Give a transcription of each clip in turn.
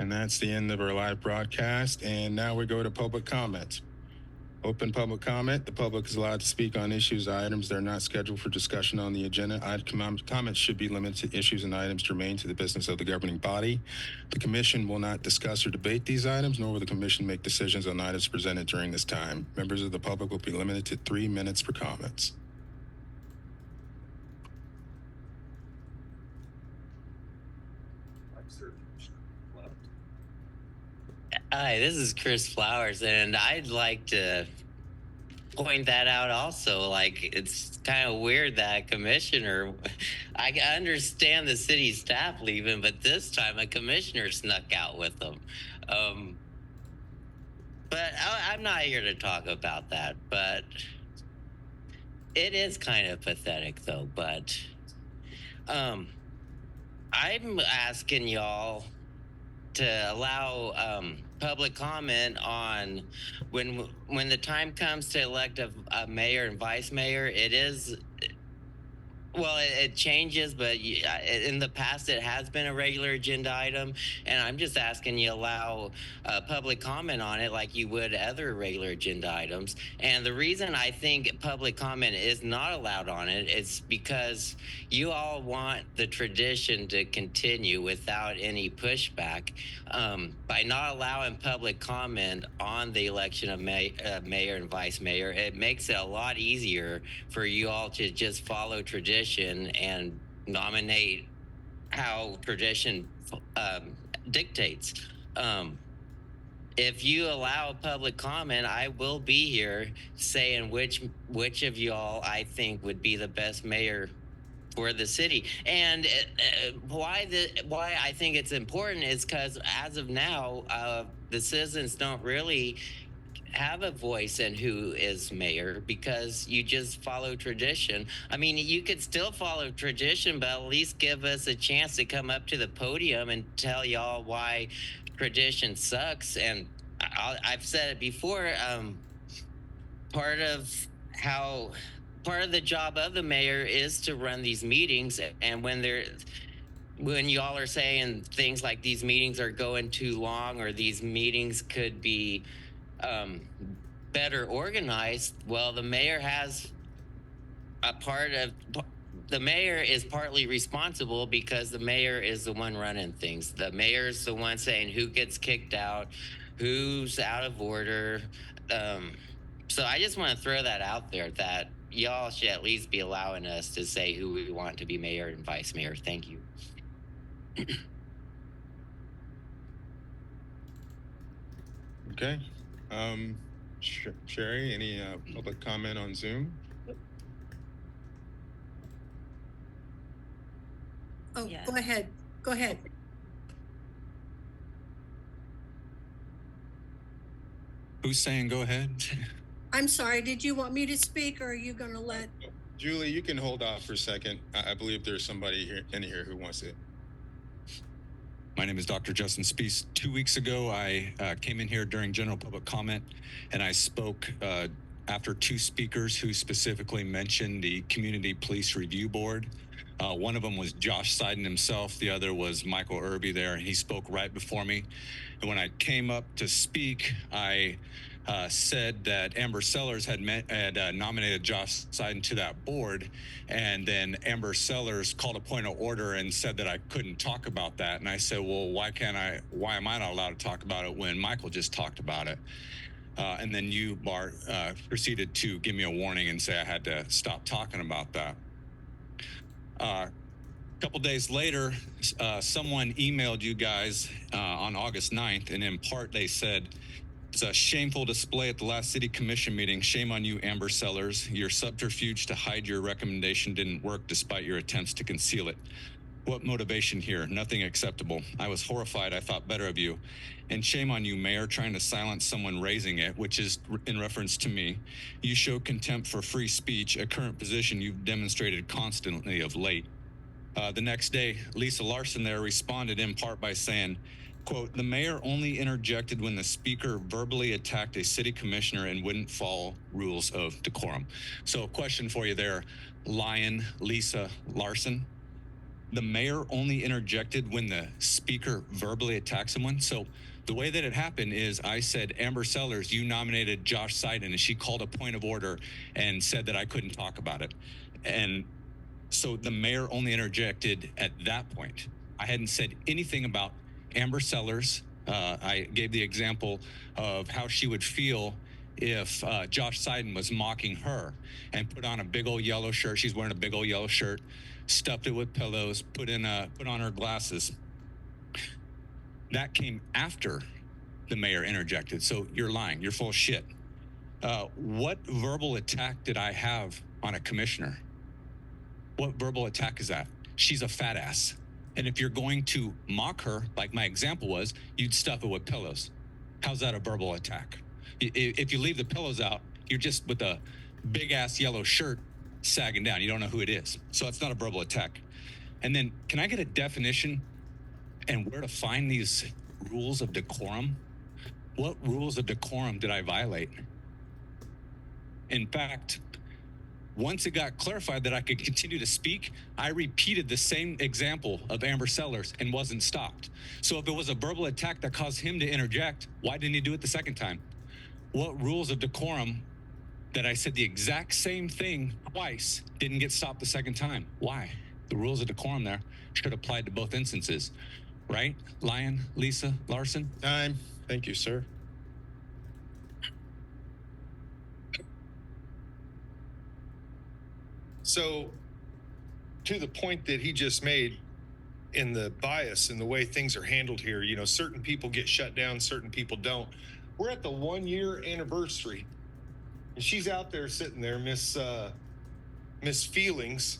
And that's the end of our live broadcast. And now we go to public comment. Open public comment. The public is allowed to speak on issues or items that are not scheduled for discussion on the agenda. Comments should be limited to issues and items germane to the business of the governing body. The commission will not discuss or debate these items, nor will the commission make decisions on items presented during this time. Members of the public will be limited to 3 minutes for comments. Hi, this is Chris Flowers, and I'd like to point that out also. Like, it's kind of weird that commissioner, I understand the city staff leaving, but this time a commissioner snuck out with them. But I'm not here to talk about that, but it is kind of pathetic though. But I'm asking y'all to allow public comment on when the time comes to elect a mayor and vice mayor. It changes, but in the past it has been a regular agenda item, and I'm just asking you allow public comment on it like you would other regular agenda items. And the reason I think public comment is not allowed on it is because you all want the tradition to continue without any pushback. By not allowing public comment on the election of mayor and vice mayor, it makes it a lot easier for you all to just follow tradition and nominate how tradition dictates. If you allow public comment, I will be here saying which of y'all I think would be the best mayor for the city. And why I think it's important is because as of now, the citizens don't really have a voice in who is mayor because you just follow tradition. I mean, you could still follow tradition, but at least give us a chance to come up to the podium and tell y'all why tradition sucks. And I've said it before, part of the job of the mayor is to run these meetings, and when y'all are saying things like these meetings are going too long or these meetings could be better organized, well, the mayor is partly responsible because the mayor is the one running things. The mayor is the one saying who gets kicked out, who's out of order. So I just want to throw that out there that y'all should at least be allowing us to say who we want to be mayor and vice mayor. Thank you. Okay. Sherry, any public comment on Zoom? Oh, yeah. Go ahead. Who's saying go ahead? I'm sorry, did you want me to speak or are you going to let? Julie, you can hold off for a second. I believe there's somebody in here who wants it. My name is Dr. Justin Spees. 2 weeks ago, I came in here during general public comment, and I spoke after two speakers who specifically mentioned the Community Police Review Board. One of them was Josh Seiden himself. The other was Michael Irby there, and he spoke right before me. And when I came up to speak, I said that Amber Sellers had nominated Josh Seiden to that board, and then Amber Sellers called a point of order and said that I couldn't talk about that. And I said, well, why am I not allowed to talk about it when Michael just talked about it? And then you, Bart, proceeded to give me a warning and say I had to stop talking about that. A couple days later, someone emailed you guys on August 9th, and in part they said, it's a shameful display at the last city commission meeting. Shame on you, Amber Sellers. Your subterfuge to hide your recommendation didn't work despite your attempts to conceal it. What motivation here? Nothing acceptable. I was horrified. I thought better of you. And shame on you, Mayor, trying to silence someone raising it, which is in reference to me. You show contempt for free speech, a current position you've demonstrated constantly of late. The next day, Lisa Larson there responded in part by saying, quote, the mayor only interjected when the speaker verbally attacked a city commissioner and wouldn't follow rules of decorum. So a question for you there, Lisa Larson. the mayor only interjected when the speaker verbally attacked someone. So the way that it happened is I said, Amber Sellers, you nominated Josh Seiden, and she called a point of order and said that I couldn't talk about it. And so the mayor only interjected at that point. I hadn't said anything about Amber Sellers. I gave the example of how she would feel if Josh Seiden was mocking her and put on a big old yellow shirt. She's wearing a big old yellow shirt, stuffed it with pillows, put on her glasses. That came after the mayor interjected. So you're lying. You're full of shit. What verbal attack did I have on a commissioner? What verbal attack is that? She's a fat ass. And if you're going to mock her, like my example was, you'd stuff it with pillows. How's that a verbal attack? If you leave the pillows out, you're just with a big ass yellow shirt sagging down. You don't know who it is. So it's not a verbal attack. And then can I get a definition and where to find these rules of decorum? What rules of decorum did I violate? In fact, once it got clarified that I could continue to speak, I repeated the same example of Amber Sellers and wasn't stopped. So if it was a verbal attack that caused him to interject, why didn't he do it the second time? What rules of decorum that I said the exact same thing twice didn't get stopped the second time? Why? The rules of decorum there should apply to both instances, right? Lion, Lisa, Larson? Time. Thank you, sir. So, to the point that he just made in the bias and the way things are handled here, you know, certain people get shut down, certain people don't. We're at the 1 year anniversary, and she's out there sitting there, Miss Feelings,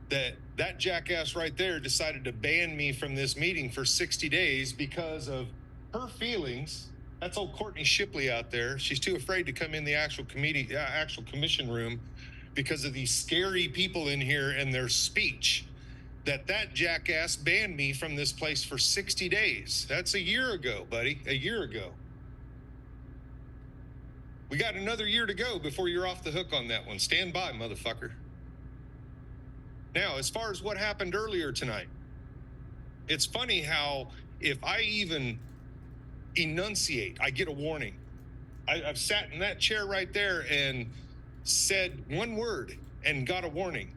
that jackass right there decided to ban me from this meeting for 60 days because of her feelings. That's old Courtney Shipley out there. She's too afraid to come in the actual commission room because of these scary people in here and their speech. That jackass banned me from this place for 60 days. That's a year ago, buddy. A year ago. We got another year to go before you're off the hook on that one. Stand by, motherfucker. Now, as far as what happened earlier tonight, it's funny how if I even enunciate, I get a warning. I've sat in that chair right there and said one word and got a warning.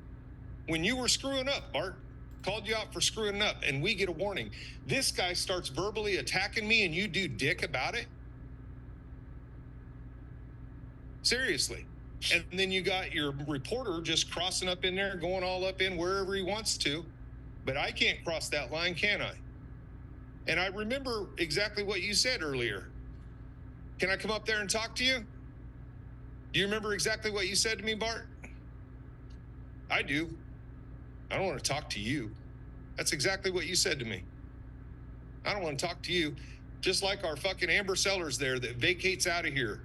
When you were screwing up, Bart, called you out for screwing up, and we get a warning. This guy starts verbally attacking me and you do dick about it? Seriously. And then you got your reporter just crossing up in there, going all up in wherever he wants to. But I can't cross that line, can I? And I remember exactly what you said earlier. Can I come up there and talk to you? Do you remember exactly what you said to me, Bart? I do. I don't want to talk to you. That's exactly what you said to me. I don't want to talk to you. Just like our fucking Amber Sellers there that vacates out of here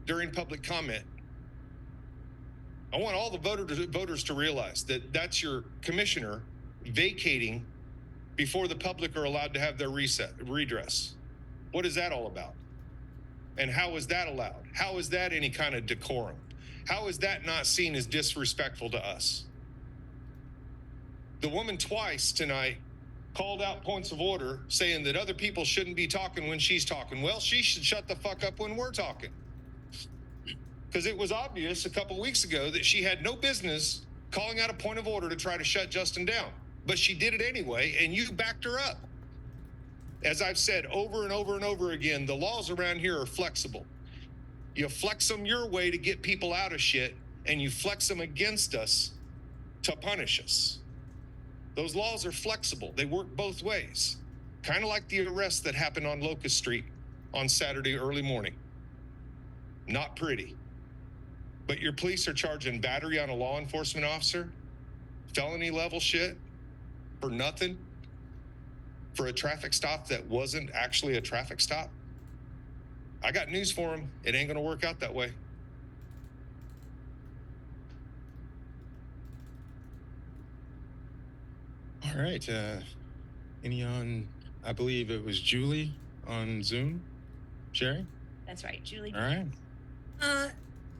during public comment. I want all the voters to realize that that's your commissioner vacating before the public are allowed to have their redress. What is that all about? And how is that allowed? How is that any kind of decorum? How is that not seen as disrespectful to us? The woman twice tonight called out points of order saying that other people shouldn't be talking when she's talking. Well, she should shut the fuck up when we're talking. Because it was obvious a couple weeks ago that she had no business calling out a point of order to try to shut Justin down. But she did it anyway, and you backed her up. As I've said over and over and over again, the laws around here are flexible. You flex them your way to get people out of shit, and you flex them against us to punish us. Those laws are flexible. They work both ways. Kind of like the arrest that happened on Locust Street on Saturday early morning. Not pretty. But your police are charging battery on a law enforcement officer, felony level shit, for nothing, for a traffic stop that wasn't actually a traffic stop. I got news for them. It ain't gonna work out that way. All right. Any on, I believe it was Julie on Zoom. Sherry? That's right, Julie. All right.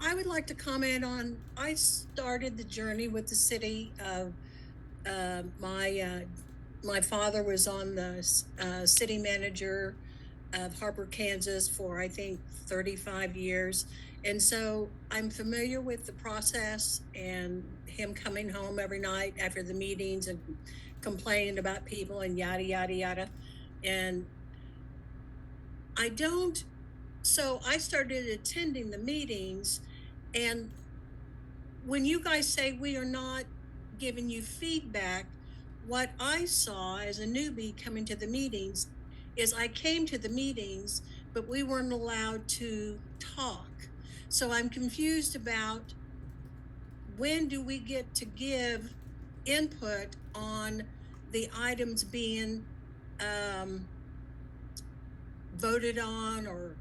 I would like to comment on, I started the journey with the city of My father was on the city manager of Harper, Kansas for I think 35 years. And so I'm familiar with the process and him coming home every night after the meetings and complaining about people and yada, yada, yada. And I don't, so I started attending the meetings. And when you guys say we are not giving you feedback, what I saw as a newbie coming to the meetings is I came to the meetings, but we weren't allowed to talk. So I'm confused about when do we get to give input on the items being voted on or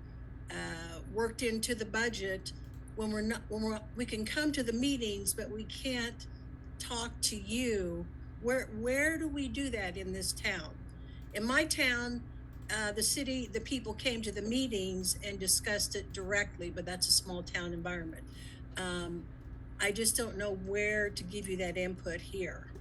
worked into the budget when we can come to the meetings, but we can't talk to you. Where do we do that in this town? In my town, the people came to the meetings and discussed it directly, but that's a small town environment. I just don't know where to give you that input here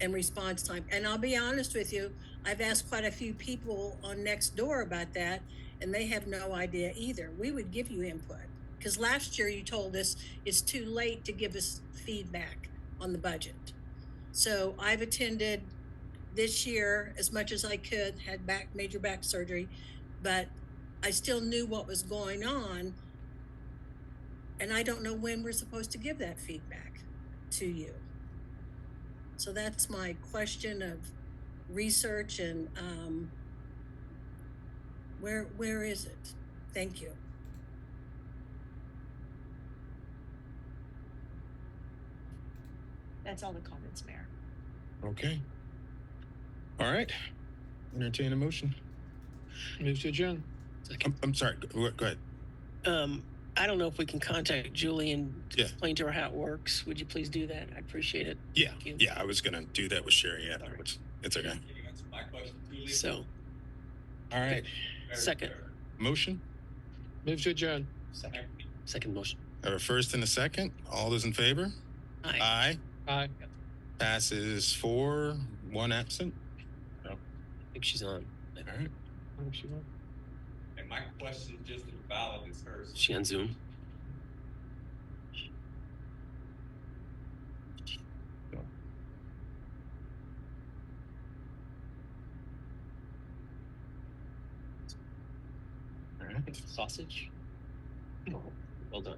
and response time. And I'll be honest with you, I've asked quite a few people on Nextdoor about that, and they have no idea either. We would give you input because last year you told us it's too late to give us feedback on the budget. So I've attended this year as much as I could, had major back surgery, but I still knew what was going on. And I don't know when we're supposed to give that feedback to you. So that's my question of research and where is it? Thank you. That's all the comments, Mayor. Okay. All right. Entertain a motion. Move to adjourn. I'm sorry. Go ahead. I don't know if we can contact Julie and Yeah. explain to her how it works. Would you please do that? I'd appreciate it. Yeah. Thank you. Yeah. I was going to do that with Sherry afterwards. It's okay. So, All right. second Motion. Move to adjourn. second motion. I have a first and a second. All those in favor? Aye. Aye. Aye. Passes 4, 1 absent. I think she's on. All right. And my question, just as valid as hers. Is she on Zoom? All right. Sausage? Well done.